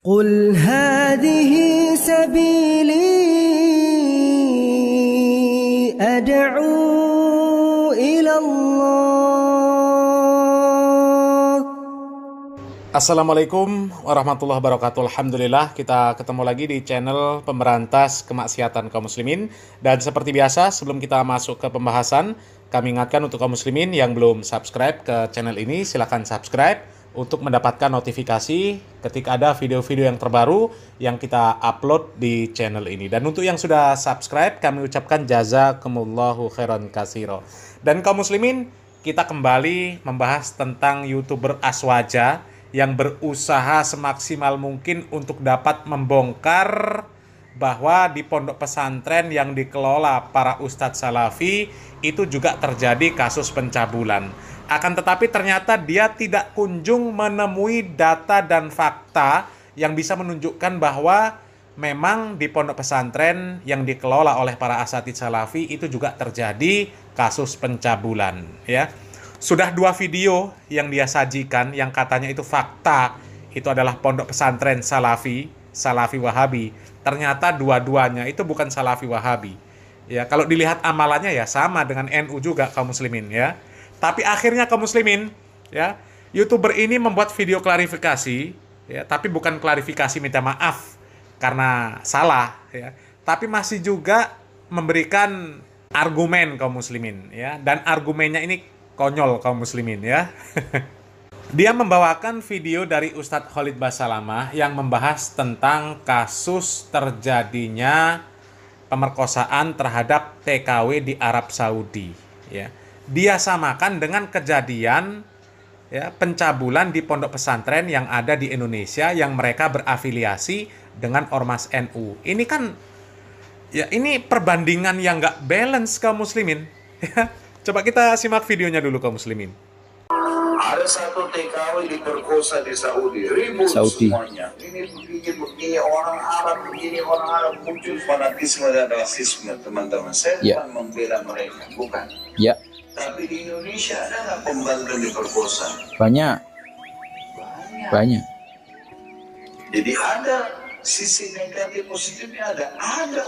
قل هذه سبيلي أدعو إلى الله. Assalamualaikum warahmatullahi wabarakatuh. Alhamdulillah kita ketemu lagi di channel pemberantas kemaksiatan kaum muslimin. Dan seperti biasa sebelum kita masuk ke pembahasan, kami ingatkan untuk kaum muslimin yang belum subscribe ke channel ini, silahkan subscribe untuk mendapatkan notifikasi ketika ada video-video yang terbaru yang kita upload di channel ini. Dan untuk yang sudah subscribe, kami ucapkan jazakumullahu khairan katsiro. Dan kaum muslimin, kita kembali membahas tentang YouTuber Aswaja yang berusaha semaksimal mungkin untuk dapat membongkar bahwa di pondok pesantren yang dikelola para ustadz salafi itu juga terjadi kasus pencabulan. Akan tetapi ternyata dia tidak kunjung menemui data dan fakta yang bisa menunjukkan bahwa memang di pondok pesantren yang dikelola oleh para asatidz salafi itu juga terjadi kasus pencabulan, ya. Sudah 2 video yang dia sajikan yang katanya itu fakta, itu adalah pondok pesantren salafi wahabi. Ternyata dua-duanya itu bukan salafi wahabi. Ya, kalau dilihat amalannya ya sama dengan NU juga kaum muslimin, ya. Tapi akhirnya kaum muslimin, ya, YouTuber ini membuat video klarifikasi, ya, tapi bukan klarifikasi minta maaf karena salah, ya. Tapi masih juga memberikan argumen kaum muslimin, ya. Dan argumennya ini konyol kaum muslimin, ya. Dia membawakan video dari Ustadz Khalid Basalamah yang membahas tentang kasus terjadinya pemerkosaan terhadap TKW di Arab Saudi, ya. Dia samakan dengan kejadian, ya, pencabulan di pondok pesantren yang ada di Indonesia yang mereka berafiliasi dengan Ormas NU. Ini kan, ya, ini perbandingan yang nggak balance kaum muslimin. Coba kita simak videonya dulu kaum muslimin. Ada satu TKW diperkosa di Saudi, ribut semuanya. Ini begini orang Arab, begini orang Arab, muncul fanatisme dan rasisme, teman-teman. Saya bukan membela mereka, bukan. Ya. Tapi di Indonesia ada nggak pembantu yang diperkosa? Banyak. Jadi ada sisi negatif positifnya, ada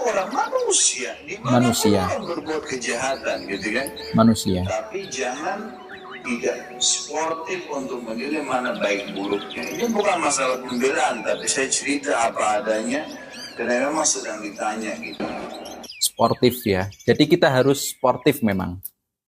orang manusia di mana orang berbuat kejahatan, gitu kan? Manusia. Tapi jangan tidak sportif untuk menilai mana baik buruknya. Ini bukan masalah pembelaan, tapi saya cerita apa adanya karena memang sedang ditanya gitu. Sportif, ya. Jadi kita harus sportif memang.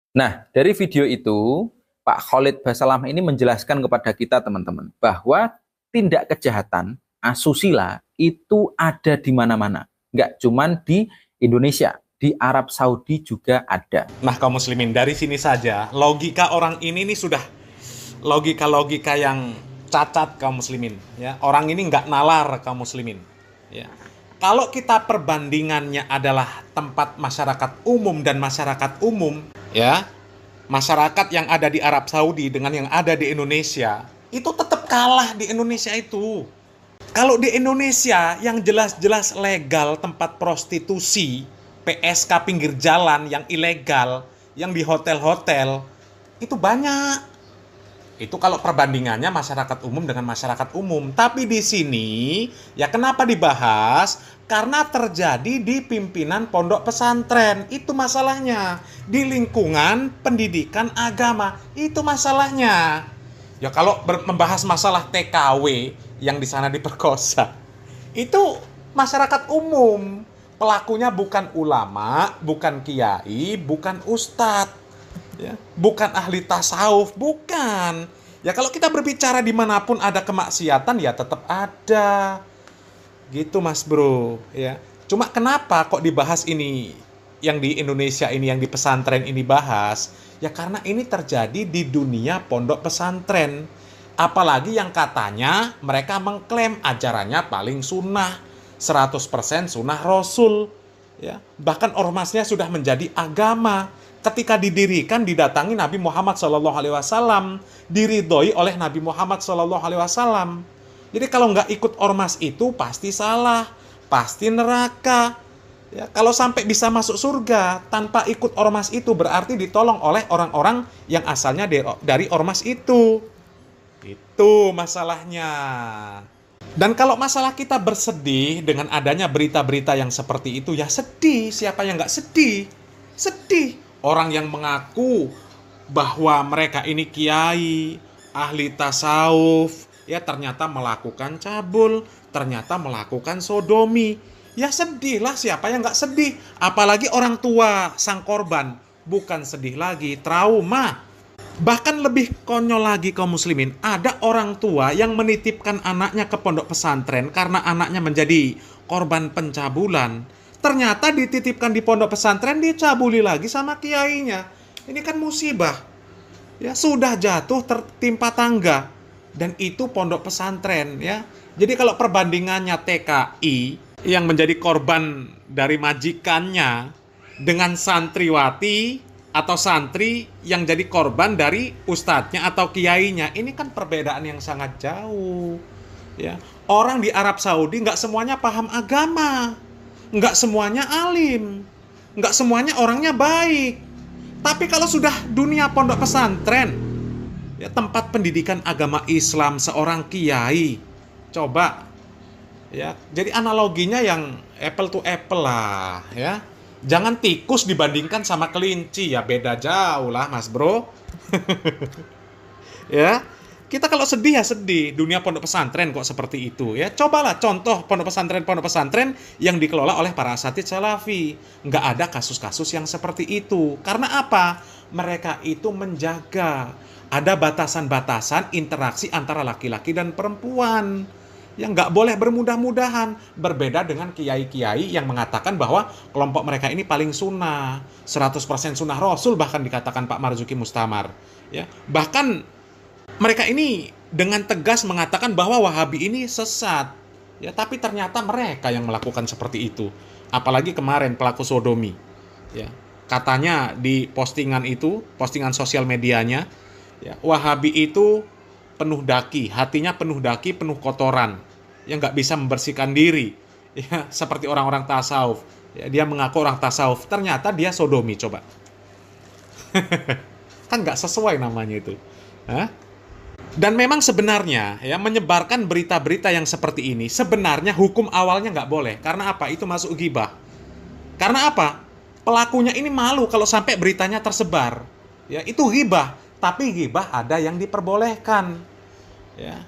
Nah, dari video itu Pak Khalid Basalamah ini menjelaskan kepada kita teman-teman bahwa tindak kejahatan asusila itu ada di mana-mana. Nggak cuman di Indonesia, di Arab Saudi juga ada. Nah kaum muslimin, dari sini saja logika orang ini sudah logika-logika yang cacat kaum muslimin, ya. Orang ini nggak nalar kaum muslimin, ya. Kalau kita perbandingannya adalah tempat masyarakat umum dan masyarakat umum, ya, masyarakat yang ada di Arab Saudi dengan yang ada di Indonesia itu tetap kalah di Indonesia itu. Kalau di Indonesia yang jelas-jelas legal tempat prostitusi, PSK pinggir jalan yang ilegal, yang di hotel-hotel, itu banyak. Itu kalau perbandingannya masyarakat umum dengan masyarakat umum. Tapi di sini, ya kenapa dibahas? Karena terjadi di pimpinan pondok pesantren. Itu masalahnya. Di lingkungan pendidikan agama. Itu masalahnya. Ya kalau membahas masalah TKW yang di sana diperkosa, itu masyarakat umum. Pelakunya bukan ulama, bukan kiai, bukan ustadz, ya, bukan ahli tasawuf, bukan. Ya kalau kita berbicara dimanapun ada kemaksiatan, ya tetap ada. Gitu mas bro, ya. Cuma kenapa kok dibahas ini, yang di Indonesia ini, yang di pesantren ini bahas? Ya karena ini terjadi di dunia pondok pesantren. Apalagi yang katanya mereka mengklaim ajarannya paling sunnah. 100% sunnah Rasul, ya. Bahkan ormasnya sudah menjadi agama. Ketika didirikan didatangi Nabi Muhammad SAW, diridhoi oleh Nabi Muhammad SAW. Jadi kalau nggak ikut ormas itu pasti salah, pasti neraka. Ya, kalau sampai bisa masuk surga tanpa ikut ormas itu berarti ditolong oleh orang-orang yang asalnya dari ormas itu. Itu masalahnya. Dan kalau masalah kita bersedih dengan adanya berita-berita yang seperti itu, ya sedih. Siapa yang nggak sedih? Sedih. Orang yang mengaku bahwa mereka ini kiai, ahli tasawuf, ya ternyata melakukan cabul, ternyata melakukan sodomi. Ya sedihlah, siapa yang nggak sedih? Apalagi orang tua sang korban. Bukan sedih lagi, trauma. Bahkan lebih konyol lagi kaum muslimin, ada orang tua yang menitipkan anaknya ke pondok pesantren karena anaknya menjadi korban pencabulan. Ternyata dititipkan di pondok pesantren, dicabuli lagi sama kiainya. Ini kan musibah. Ya, sudah jatuh tertimpa tangga. Dan itu pondok pesantren, ya. Jadi kalau perbandingannya TKI yang menjadi korban dari majikannya dengan santriwati atau santri yang jadi korban dari ustadznya atau kiainya, ini kan perbedaan yang sangat jauh. Ya, orang di Arab Saudi nggak semuanya paham agama, nggak semuanya alim, nggak semuanya orangnya baik. Tapi kalau sudah dunia pondok pesantren, ya tempat pendidikan agama Islam seorang kiai, coba, ya, jadi analoginya yang apple to apple lah, ya. Jangan tikus dibandingkan sama kelinci, ya beda jauh lah mas bro. Ya, kita kalau sedih ya sedih. Dunia pondok pesantren kok seperti itu, ya. Cobalah contoh pondok pesantren yang dikelola oleh para asatidz salafi. Nggak ada kasus-kasus yang seperti itu. Karena apa? Mereka itu menjaga ada batasan-batasan interaksi antara laki-laki dan perempuan. Yang nggak boleh bermudah-mudahan. Berbeda dengan kiai-kiai yang mengatakan bahwa kelompok mereka ini paling sunnah, 100% sunnah Rasul, bahkan dikatakan Pak Marzuki Mustamar. Ya, bahkan mereka ini dengan tegas mengatakan bahwa Wahabi ini sesat. Ya, tapi ternyata mereka yang melakukan seperti itu. Apalagi kemarin pelaku sodomi. Ya, katanya di postingan itu, postingan sosial medianya, ya, Wahabi itu penuh daki, hatinya penuh daki, penuh kotoran, yang nggak bisa membersihkan diri, ya, seperti orang-orang tasawuf. Ya, dia mengaku orang tasawuf, ternyata dia sodomi, coba. Kan nggak sesuai namanya itu. Hah? Dan memang sebenarnya, ya, menyebarkan berita-berita yang seperti ini, sebenarnya hukum awalnya nggak boleh. Karena apa? Itu masuk ghibah. Karena apa? Pelakunya ini malu kalau sampai beritanya tersebar. Ya, itu ghibah. Tapi ghibah ada yang diperbolehkan. Ya.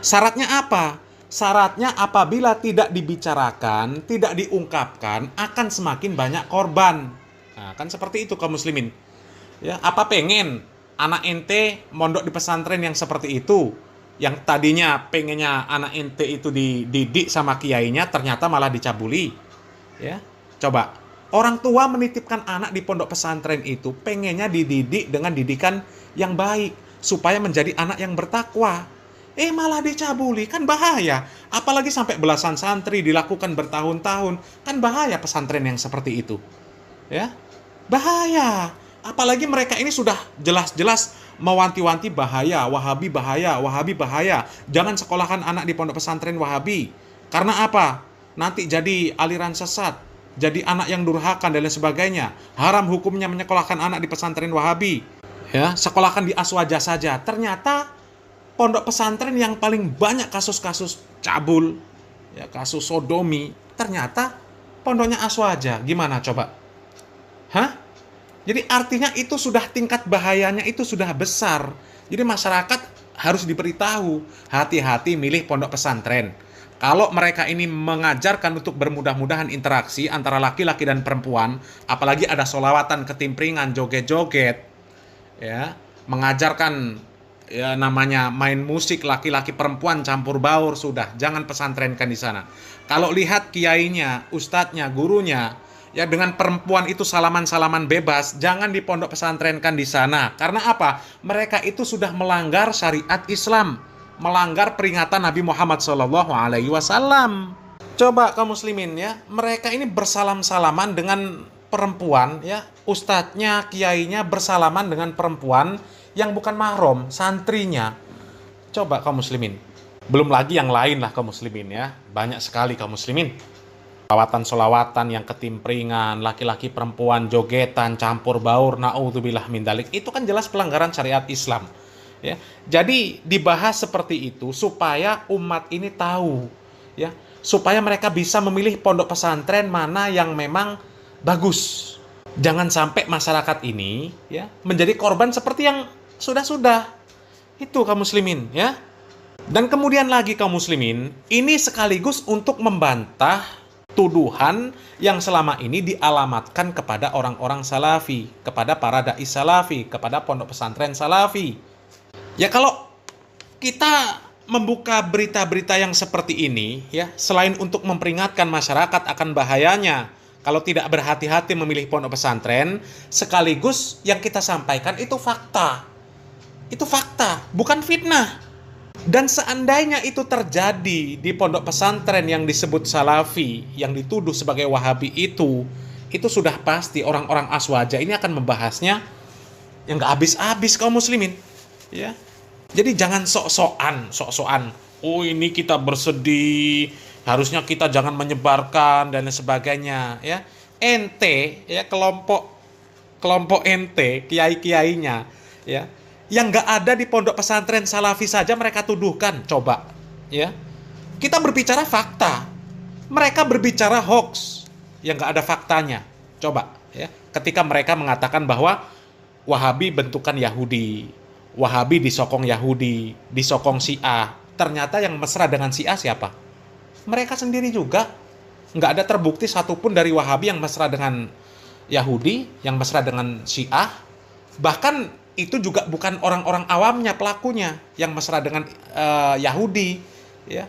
Syaratnya apa? Syaratnya apabila tidak dibicarakan, tidak diungkapkan, akan semakin banyak korban. Nah, kan seperti itu kaum muslimin. Ya, apa pengen anak ente mondok di pesantren yang seperti itu? Yang tadinya pengennya anak ente itu dididik sama kiainya, ternyata malah dicabuli. Ya, coba. Orang tua menitipkan anak di pondok pesantren itu pengennya dididik dengan didikan yang baik supaya menjadi anak yang bertakwa. Malah dicabuli, kan bahaya. Apalagi sampai belasan santri dilakukan bertahun-tahun, kan bahaya pesantren yang seperti itu. Ya, bahaya. Apalagi mereka ini sudah jelas-jelas mewanti-wanti bahaya, Wahabi bahaya, Wahabi bahaya. Jangan sekolahkan anak di pondok pesantren Wahabi. Karena apa? Nanti jadi aliran sesat, jadi anak yang durhaka dan lain sebagainya. Haram hukumnya menyekolahkan anak di pesantren Wahabi. Ya, sekolahkan di Aswaja saja. Ternyata pondok pesantren yang paling banyak kasus-kasus cabul, ya, kasus sodomi, ternyata pondoknya Aswaja. Gimana coba? Hah? Jadi artinya itu sudah tingkat bahayanya itu sudah besar. Jadi masyarakat harus diberitahu, hati-hati milih pondok pesantren. Kalau mereka ini mengajarkan untuk bermudah-mudahan interaksi antara laki-laki dan perempuan, apalagi ada sholawatan, ketimpringan, joget-joget, ya, mengajarkan, ya, namanya main musik laki-laki perempuan campur baur, sudah jangan pesantrenkan di sana. Kalau lihat kiainya, ustadznya, gurunya, ya, dengan perempuan itu salaman-salaman bebas, jangan di pondok pesantrenkan di sana. Karena apa? Mereka itu sudah melanggar syariat Islam, melanggar peringatan Nabi Muhammad SAW. Coba kaum muslimin, ya, mereka ini bersalam-salaman dengan perempuan, ya, ustadznya, kiainya bersalaman dengan perempuan yang bukan mahram, santrinya. Coba kaum muslimin. Belum lagi yang lain lah kaum muslimin, ya. Banyak sekali kaum muslimin. Solawatan yang ketimpringan, laki-laki perempuan jogetan, campur baur, na'udzubillah min dzalik. Itu kan jelas pelanggaran syariat Islam. Ya. Jadi dibahas seperti itu supaya umat ini tahu ya, supaya mereka bisa memilih pondok pesantren mana yang memang bagus. Jangan sampai masyarakat ini ya menjadi korban seperti yang sudah-sudah. Itu kaum muslimin ya. Dan kemudian lagi kaum muslimin, ini sekaligus untuk membantah tuduhan yang selama ini dialamatkan kepada orang-orang salafi, kepada para dai salafi, kepada pondok pesantren salafi. Ya kalau kita membuka berita-berita yang seperti ini, ya selain untuk memperingatkan masyarakat akan bahayanya kalau tidak berhati-hati memilih pondok pesantren, sekaligus yang kita sampaikan itu fakta. Itu fakta, bukan fitnah. Dan seandainya itu terjadi di pondok pesantren yang disebut salafi, yang dituduh sebagai wahabi itu sudah pasti orang-orang aswaja ini akan membahasnya yang gak habis-habis kaum muslimin. Ya. Jadi jangan sok-sokan. Oh ini kita bersedih, harusnya kita jangan menyebarkan dan lain sebagainya. Ya. Ente, ya kelompok ente, kiai-kiainya, ya. Yang nggak ada di pondok pesantren salafi saja mereka tuduhkan. Coba, ya. Kita berbicara fakta. Mereka berbicara hoax yang nggak ada faktanya. Coba, ya. Ketika mereka mengatakan bahwa Wahabi bentukan Yahudi, Wahabi disokong Yahudi, disokong Syiah. Ternyata yang mesra dengan Syiah siapa? Mereka sendiri juga. Nggak ada terbukti satupun dari Wahabi yang mesra dengan Yahudi, yang mesra dengan Syiah. Bahkan itu juga bukan orang-orang awamnya pelakunya yang mesra dengan Yahudi, ya.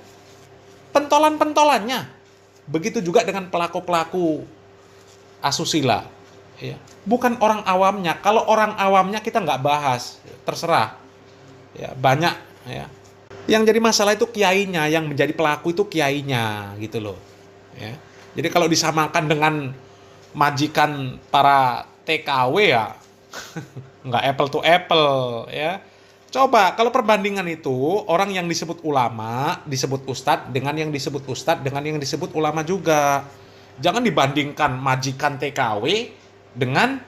Pentolan-pentolannya. Begitu juga dengan pelaku-pelaku asusila, ya. Bukan orang awamnya. Kalau orang awamnya kita nggak bahas, terserah. Ya, banyak, ya. Yang jadi masalah itu kiainya, yang menjadi pelaku itu kiainya, gitu loh. Ya. Jadi kalau disamakan dengan majikan para TKW ya nggak apple to apple, ya. Coba kalau perbandingan itu orang yang disebut ulama, disebut ustadz dengan yang disebut ustadz dengan yang disebut ulama juga. Jangan dibandingkan majikan TKW dengan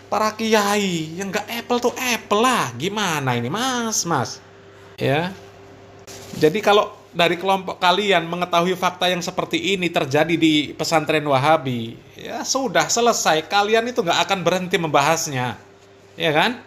para kiai yang nggak apple to apple lah. Gimana ini mas? Ya. Jadi kalau dari kelompok kalian mengetahui fakta yang seperti ini terjadi di pesantren Wahabi, ya sudah selesai. Kalian itu nggak akan berhenti membahasnya, ya kan?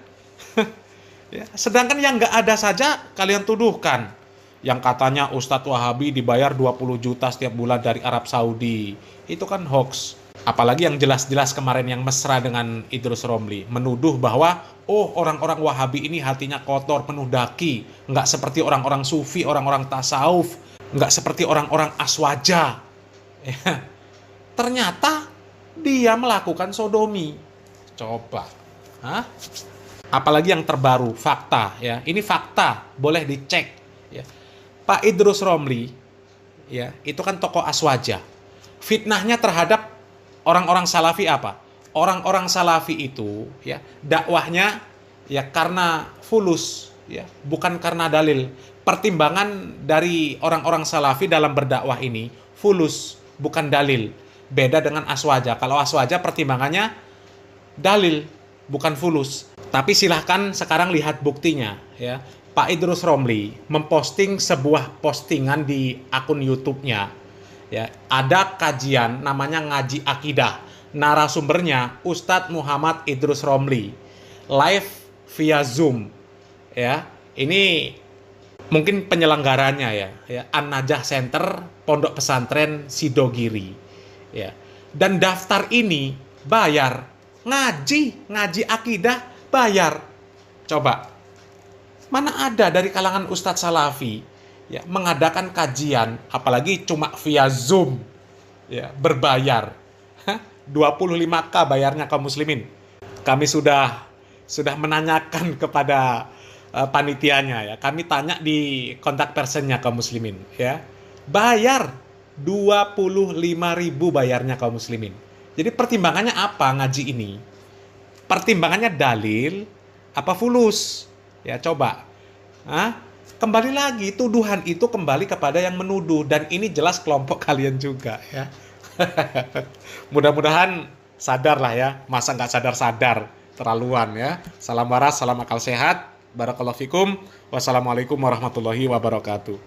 Ya, sedangkan yang nggak ada saja kalian tuduhkan. Yang katanya Ustadz Wahabi dibayar 20 juta setiap bulan dari Arab Saudi. Itu kan hoax. Apalagi yang jelas-jelas kemarin yang mesra dengan Idrus Romli. Menuduh bahwa, oh orang-orang Wahabi ini hatinya kotor, penuh daki. Nggak seperti orang-orang sufi, orang-orang tasawuf. Nggak seperti orang-orang aswaja. Ya. Ternyata dia melakukan sodomi. Coba. Hah? Apalagi yang terbaru, fakta. Ya. Ini fakta, boleh dicek. Ya. Pak Idrus Romli, ya, itu kan tokoh aswaja. Fitnahnya terhadap orang-orang salafi apa? Orang-orang salafi itu ya dakwahnya ya karena fulus, ya, bukan karena dalil. Pertimbangan dari orang-orang salafi dalam berdakwah ini fulus, bukan dalil. Beda dengan aswaja. Kalau aswaja pertimbangannya dalil, bukan fulus. Tapi silahkan sekarang lihat buktinya, ya. Pak Idrus Romli memposting sebuah postingan di akun YouTube-nya. Ya, ada kajian namanya Ngaji Akidah. Narasumbernya Ustadz Muhammad Idrus Romli. Live via Zoom. Ya, ini mungkin penyelenggaranya ya An-Najah Center Pondok Pesantren Sidogiri. Ya. Dan daftar ini bayar. Ngaji akidah bayar. Coba. Mana ada dari kalangan Ustadz Salafi ya mengadakan kajian apalagi cuma via Zoom ya berbayar. 25k bayarnya kaum muslimin. Kami sudah menanyakan kepada panitianya ya. Kami tanya di kontak personnya kaum muslimin ya. Bayar 25.000 bayarnya kaum muslimin. Jadi pertimbangannya apa ngaji ini? Pertimbangannya dalil apa fulus? Ya coba. Kembali lagi tuduhan itu kembali kepada yang menuduh dan ini jelas kelompok kalian juga ya. Mudah-mudahan sadar lah ya. Masa nggak sadar-sadar terlaluan ya. Salam waras, salam akal sehat. Barakallahu fikum. Wassalamualaikum warahmatullahi wabarakatuh.